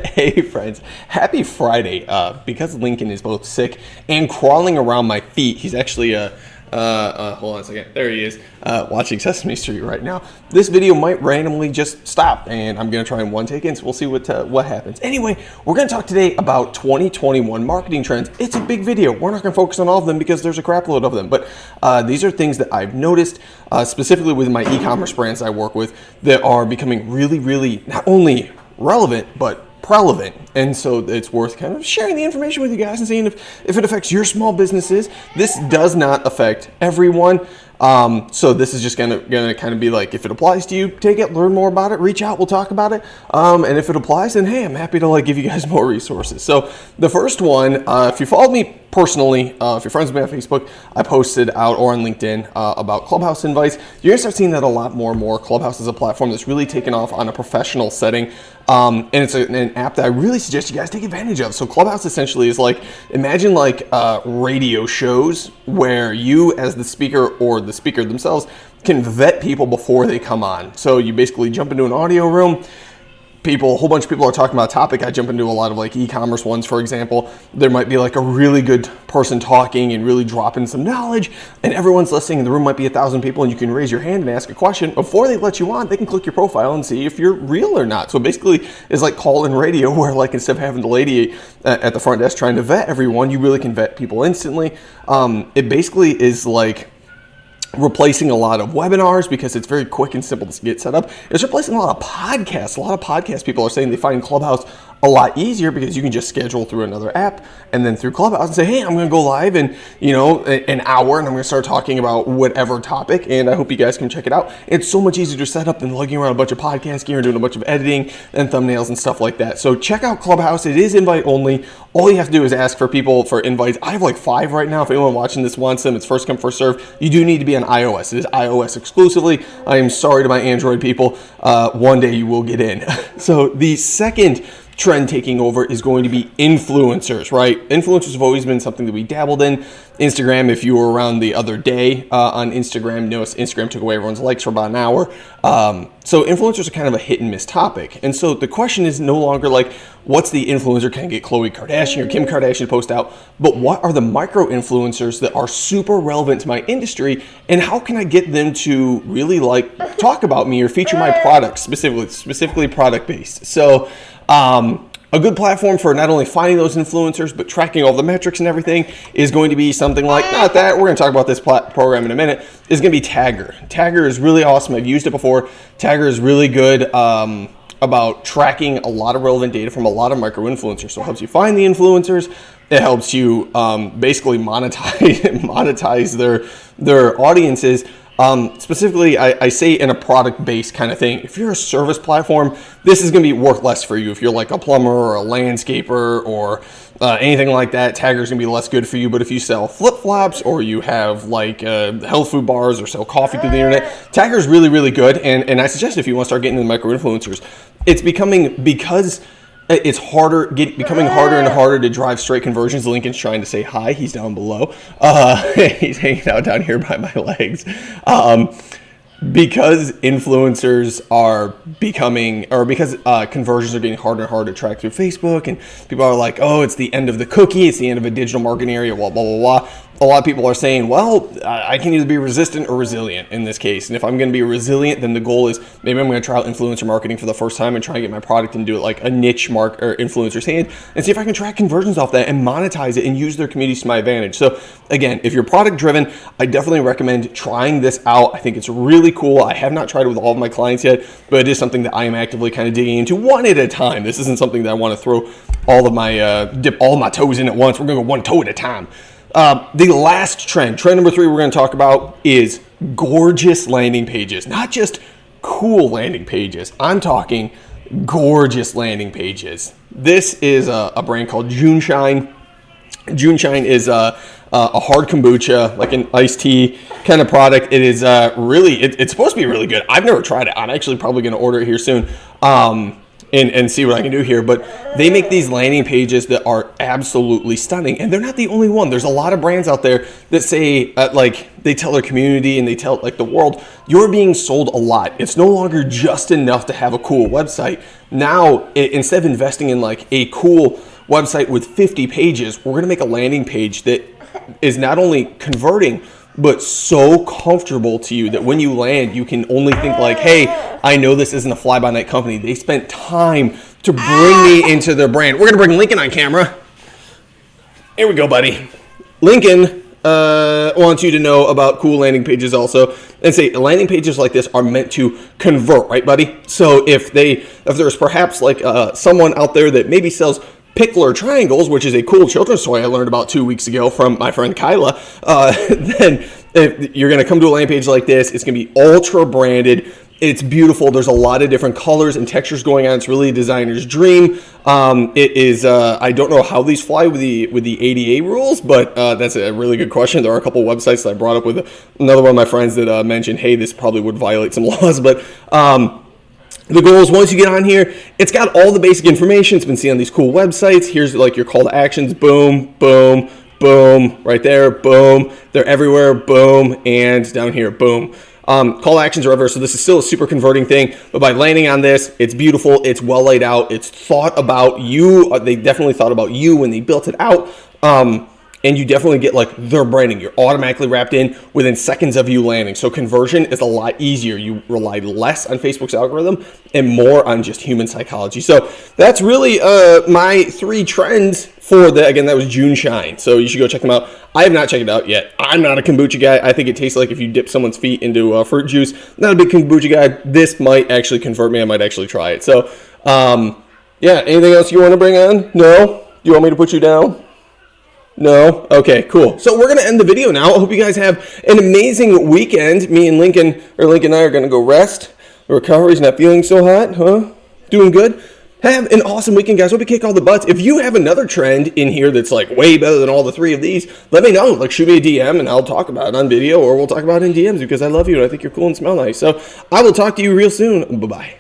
Hey friends, happy Friday. Because Lincoln is both sick and crawling around my feet, he's actually hold on a second. There he is, watching Sesame Street right now. This video might randomly just stop, and I'm gonna try in one take in, so we'll see what happens. Anyway, we're gonna talk today about 2021 marketing trends. It's a big video. We're not gonna focus on all of them because there's a crap load of them, but these are things that I've noticed, specifically with my e-commerce brands I work with, that are becoming really not only relevant, but relevant. And so it's worth kind of sharing the information with you guys and seeing if it affects your small businesses. This does not affect everyone. So this is just gonna kind of be like, if it applies to you, take it, learn more about it, reach out, we'll talk about it. And if it applies, then hey, I'm happy to give you guys more resources. So the first one, if you followed me personally, if you're friends with me on Facebook, I posted out, or on LinkedIn, about Clubhouse invites. You're gonna start seeing that a lot more and more. Clubhouse is a platform that's really taken off on a professional setting. And it's an app that I really suggest you guys take advantage of. So Clubhouse essentially is imagine radio shows where you as the speaker or the speaker themselves can vet people before they come on. So you basically jump into an audio room. A whole bunch of people are talking about a topic. I jump into a lot of e-commerce ones, for example. There might be a really good person talking and really dropping some knowledge, and everyone's listening. The room might be 1,000 people, and you can raise your hand and ask a question. Before they let you on, they can click your profile and see if you're real or not. So basically, it's like call-in radio, where instead of having the lady at the front desk trying to vet everyone, you really can vet people instantly. It basically is replacing a lot of webinars because it's very quick and simple to get set up. It's replacing a lot of podcasts. A lot of podcast people are saying they find Clubhouse a lot easier because you can just schedule through another app and then through Clubhouse and say, hey, I'm going to go live in, an hour, and I'm going to start talking about whatever topic, and I hope you guys can check it out. It's so much easier to set up than lugging around a bunch of podcast gear and doing a bunch of editing and thumbnails and stuff like that. So check out Clubhouse. It is invite only. All you have to do is ask for people for invites. I have 5 right now. If anyone watching this wants them, it's first come, first serve. You do need to be on iOS. It is iOS exclusively. I am sorry to my Android people. One day you will get in. So the second trend taking over is going to be influencers, right? Influencers have always been something that we dabbled in. Instagram, if you were around the other day on Instagram, notice Instagram took away everyone's likes for about an hour. So influencers are kind of a hit and miss topic. And so the question is no longer what's the influencer can get Khloe Kardashian or Kim Kardashian to post out, but what are the micro influencers that are super relevant to my industry, and how can I get them to really talk about me or feature my products, specifically product based. So a good platform for not only finding those influencers, but tracking all the metrics and everything is going to be something we're going to talk about this program in a minute, is going to be Tagger. Tagger is really awesome. I've used it before. Tagger is really good about tracking a lot of relevant data from a lot of micro influencers. So it helps you find the influencers. It helps you basically monetize their audiences. Specifically, I say in a product-based kind of thing. If you're a service platform, this is going to be worth less for you. If you're a plumber or a landscaper or anything like that, Tagger is going to be less good for you. But if you sell flip-flops or you have health food bars or sell coffee through the internet, Tagger is really good. And I suggest if you want to start getting into micro-influencers, it's because it's becoming harder and harder to drive straight conversions. Lincoln's trying to say hi. He's down below. He's hanging out down here by my legs. Because influencers are because conversions are getting harder and harder to track through Facebook, and people are like, oh, it's the end of the cookie, it's the end of a digital marketing area, blah, blah, blah, blah. A lot of people are saying, well, I can either be resistant or resilient in this case. And if I'm going to be resilient, then the goal is maybe I'm going to try out influencer marketing for the first time and try and get my product and do it like a niche or influencer's hand and see if I can track conversions off that and monetize it and use their communities to my advantage. So again, if you're product driven, I definitely recommend trying this out. I think it's really cool. I have not tried it with all of my clients yet, but it is something that I am actively kind of digging into one at a time. This isn't something that I want to throw dip all my toes in at once. We're going to go one toe at a time. The last trend number 3 we're going to talk about is gorgeous landing pages. Not just cool landing pages. I'm talking gorgeous landing pages. This is a brand called Juneshine. Juneshine is a hard kombucha, like an iced tea kind of product. It is it's supposed to be really good. I've never tried it. I'm actually probably going to order it here soon. and see what I can do here. But they make these landing pages that are absolutely stunning, and they're not the only one. There's a lot of brands out there that say like they tell their community and they tell like the world, you're being sold a lot. It's no longer just enough to have a cool website. Now, instead of investing in like a cool website with 50 pages, we're gonna make a landing page that is not only converting, but so comfortable to you that when you land, you can only think like, hey, I know this isn't a fly-by-night company. They spent time to bring me into their brand. We're gonna bring Lincoln on camera. Here we go, buddy. Lincoln wants you to know about cool landing pages also, and say landing pages like this are meant to convert, right, buddy? So if there's perhaps like someone out there that maybe sells Pickler triangles, which is a cool children's toy I learned about 2 weeks ago from my friend Kyla, then if you're going to come to a landing page like this, it's going to be ultra branded. It's beautiful. There's a lot of different colors and textures going on. It's really a designer's dream. It is. I don't know how these fly with the ADA rules, but that's a really good question. There are a couple websites that I brought up with another one of my friends that mentioned, hey, this probably would violate some laws, but the goal is once you get on here, it's got all the basic information. It's been seen on these cool websites. Here's like your call to actions. Boom, boom, boom, right there. Boom. They're everywhere. Boom. And down here. Boom. Call to actions are everywhere. So this is still a super converting thing. But by landing on this, it's beautiful. It's well laid out. It's thought about you. They definitely thought about you when they built it out. And you definitely get like their branding. You're automatically wrapped in within seconds of you landing. So conversion is a lot easier. You rely less on Facebook's algorithm and more on just human psychology. So that's really my 3 trends for that. Again, that was June Shine. So you should go check them out. I have not checked it out yet. I'm not a kombucha guy. I think it tastes like if you dip someone's feet into fruit juice. Not a big kombucha guy. This might actually convert me. I might actually try it. So yeah, anything else you want to bring on? No? Do you want me to put you down? No? Okay, cool. So we're going to end the video now. I hope you guys have an amazing weekend. Me and Lincoln and I are going to go rest. The recovery's not feeling so hot, huh? Doing good? Have an awesome weekend, guys. Hope you kick all the butts. If you have another trend in here that's like way better than all the 3 of these, let me know. Like shoot me a DM and I'll talk about it on video, or we'll talk about it in DMs because I love you and I think you're cool and smell nice. So I will talk to you real soon. Bye-bye.